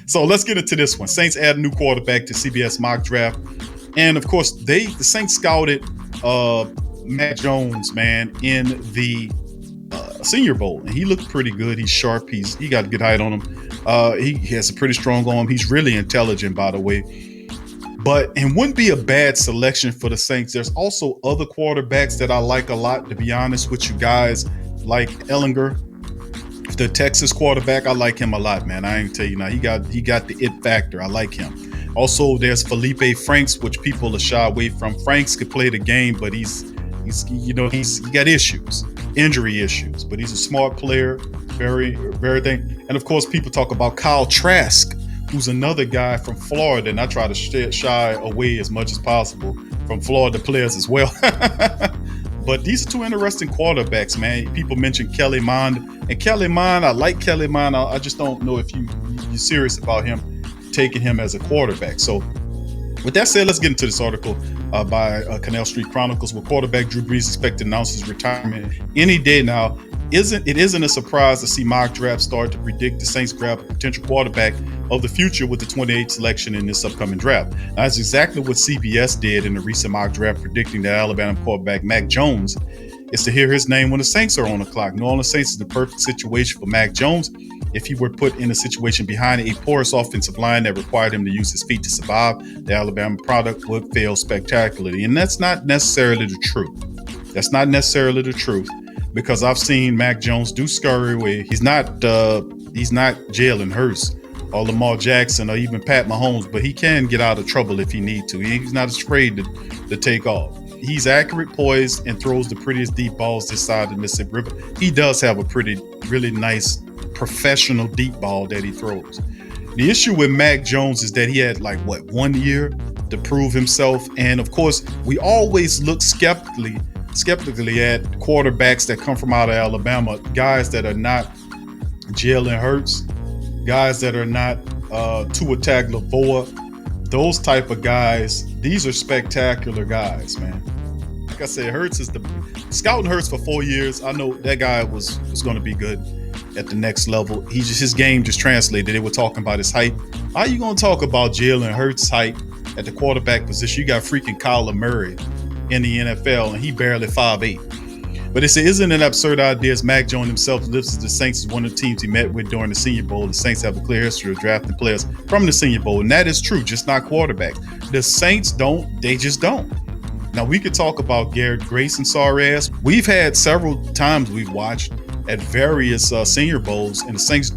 So let's get into this one. Saints add a new quarterback to CBS mock draft. And of course, the Saints scouted Mac Jones, man, in the Senior Bowl, and he looked pretty good. He's sharp. He got a good height on him. He has a pretty strong arm. He's really intelligent, by the way. But and wouldn't be a bad selection for the Saints. There's also other quarterbacks that I like a lot. To be honest with you guys, like Ellinger, the Texas quarterback. I like him a lot, man. I ain't tell you now. He got the it factor. I like him. Also, there's Felipe Franks, which people are shy away from. Franks could play the game, but he's got issues, injury issues. But he's a smart player, very thing. And of course, people talk about Kyle Trask, who's another guy from Florida, and I try to shy away as much as possible from Florida players as well. But these are two interesting quarterbacks, man. People mention Kelly Mond, and Kelly Mond, I like Kelly Mond. I just don't know if you're serious about him taking him as a quarterback. So with that said, let's get into this article by Canal Street Chronicles, where quarterback Drew Brees expected to announce his retirement any day now. It isn't a surprise to see mock drafts start to predict the Saints grab a potential quarterback of the future with the 28th selection in this upcoming draft. Now, that's exactly what CBS did in the recent mock draft, predicting that Alabama quarterback Mac Jones is to hear his name when the Saints are on the clock. New Orleans Saints is the perfect situation for Mac Jones if he were put in a situation behind a porous offensive line that required him to use his feet to survive. The Alabama product would fail spectacularly, and that's not necessarily the truth. That's not necessarily the truth. Because I've seen Mac Jones do scurry away. He's not Jalen Hurts or Lamar Jackson or even Pat Mahomes, but he can get out of trouble if he need to. He's not afraid to take off. He's accurate, poised, and throws the prettiest deep balls this side of the Mississippi River. He does have a really nice professional deep ball that he throws. The issue with Mac Jones is that he had 1 year to prove himself. And of course, we always look skeptically at quarterbacks that come from out of Alabama, guys that are not Jalen Hurts, guys that are not Tua Tagovailoa, those type of guys. These are spectacular guys, man. Like I said, Hurts is the scouting Hurts for 4 years. I know that guy was going to be good at the next level. His game just translated. They were talking about his height. How you going to talk about Jalen Hurts' height at the quarterback position? You got freaking Kyler Murray in the NFL, and he barely 5'8". But isn't an absurd idea as Mac Jones himself lists the Saints as one of the teams he met with during the Senior Bowl. The Saints have a clear history of drafting players from the Senior Bowl, and that is true, just not quarterback. The Saints just don't. Now, we could talk about Garrett Grayson, sorry ass. We've had several times we've watched at various Senior Bowls, and the Saints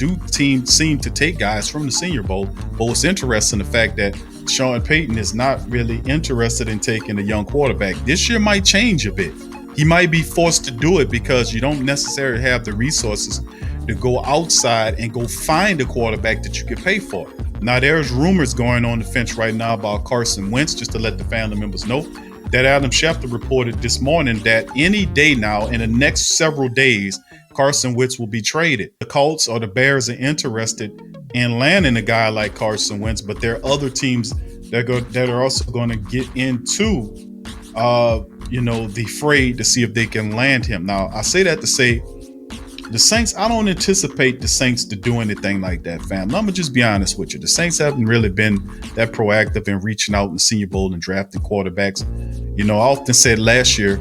seem to take guys from the Senior Bowl. But what's interesting, the fact that Sean Payton is not really interested in taking a young quarterback. This year might change a bit. He might be forced to do it because you don't necessarily have the resources to go outside and go find a quarterback that you can pay for. Now, there's rumors going on the fence right now about Carson Wentz, just to let the family members know that Adam Schefter reported this morning that any day now, in the next several days, Carson Wentz will be traded. The Colts or the Bears are interested in landing a guy like Carson Wentz, but there are other teams that are also going to get into, the fray to see if they can land him. Now, I say that to say the Saints, I don't anticipate the Saints to do anything like that, fam. Let me just be honest with you. The Saints haven't really been that proactive in reaching out in the Senior Bowl and drafting quarterbacks. I often said last year,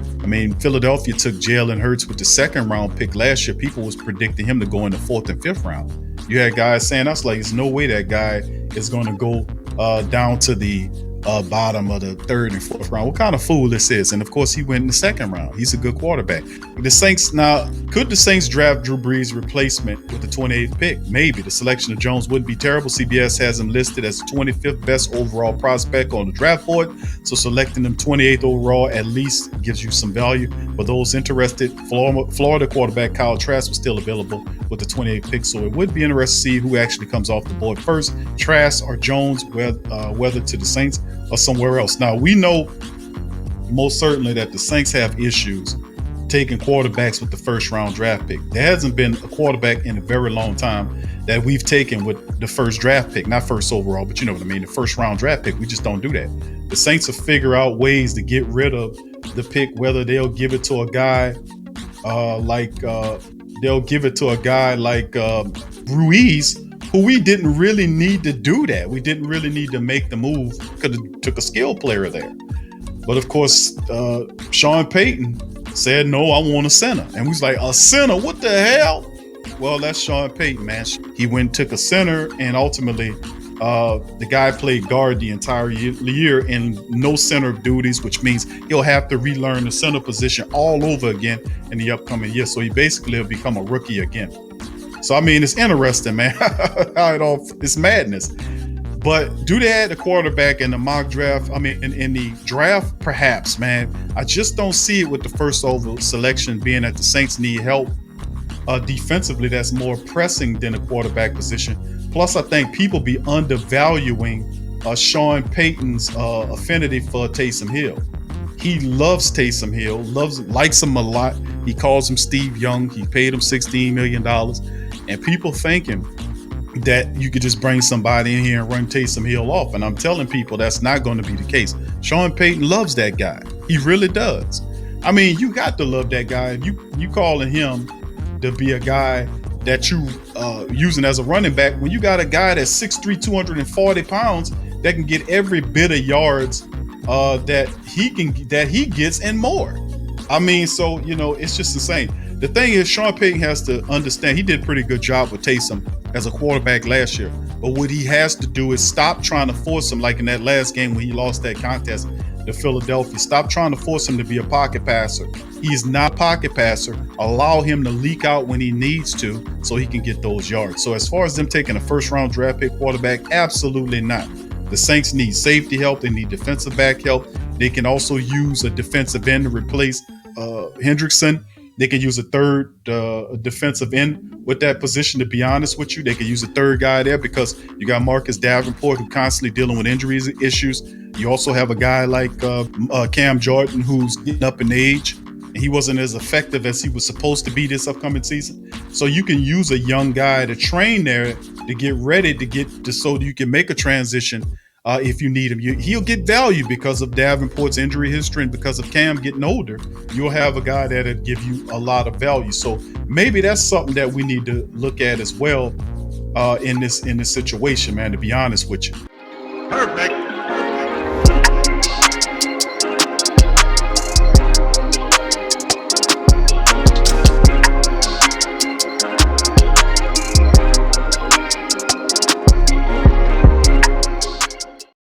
Philadelphia took Jalen Hurts with the second round pick last year. People was predicting him to go in the 4th and 5th round. You had guys saying, I was like, there's no way that guy is going to go down to the bottom of the 3rd and 4th round. What kind of fool this is? And of course, he went in the 2nd round. He's a good quarterback. Could the Saints draft Drew Brees' replacement with the 28th pick? Maybe. The selection of Jones wouldn't be terrible. CBS has him listed as the 25th best overall prospect on the draft board. So selecting him 28th overall at least gives you some value. For those interested, Florida quarterback Kyle Trask was still available with the 28th pick. So it would be interesting to see who actually comes off the board first, Trask or Jones, whether to the Saints or somewhere else. Now, we know most certainly that the Saints have issues taking quarterbacks with the 1st round draft pick. There hasn't been a quarterback in a very long time that we've taken with the 1st draft pick, not 1st overall, but you know what I mean, the 1st round draft pick. We just don't do that. The Saints will figure out ways to get rid of the pick, whether they'll give it to a guy like Ruiz, who we didn't really need to do that. We didn't really need to make the move. Could have took a skill player there. But of course, Sean Payton said, no, I want a center. And we was like, a center? What the hell? Well, that's Sean Payton, man. He went and took a center, and ultimately, the guy played guard the entire year in no center duties, which means he'll have to relearn the center position all over again in the upcoming year. So he basically will become a rookie again. So, I mean, it's interesting, man. It's madness. But do they add a quarterback in the mock draft? I mean, in the draft, perhaps, man. I just don't see it with the first overall selection, being that the Saints need help defensively that's more pressing than the quarterback position. Plus, I think people be undervaluing Sean Payton's affinity for Taysom Hill. He loves Taysom Hill, likes him a lot. He calls him Steve Young. He paid him $16 million. And people thinking that you could just bring somebody in here and run Taysom Hill off. And I'm telling people that's not going to be the case. Sean Payton loves that guy. He really does. I mean, you got to love that guy. You calling him to be a guy that you using as a running back when you got a guy that's 6'3", 240 pounds that can get every bit of yards that he gets and more. I mean, so, it's just insane. The thing is, Sean Payton has to understand he did a pretty good job with Taysom as a quarterback last year. But what he has to do is stop trying to force him, like in that last game when he lost that contest to Philadelphia. Stop trying to force him to be a pocket passer. He's not a pocket passer. Allow him to leak out when he needs to so he can get those yards. So as far as them taking a first-round draft pick quarterback, absolutely not. The Saints need safety help. They need defensive back help. They can also use a defensive end to replace Hendrickson. They can use a third defensive end with that position, to be honest with you. They can use a third guy there because you got Marcus Davenport, who's constantly dealing with injuries issues. You also have a guy like Cam Jordan, who's getting up in age. And he wasn't as effective as he was supposed to be this upcoming season. So you can use a young guy to train there to get ready so you can make a transition if you need him. He'll get value because of Davenport's injury history and because of Cam getting older. You'll have a guy that'll give you a lot of value. So maybe that's something that we need to look at as well in this situation, man, to be honest with you.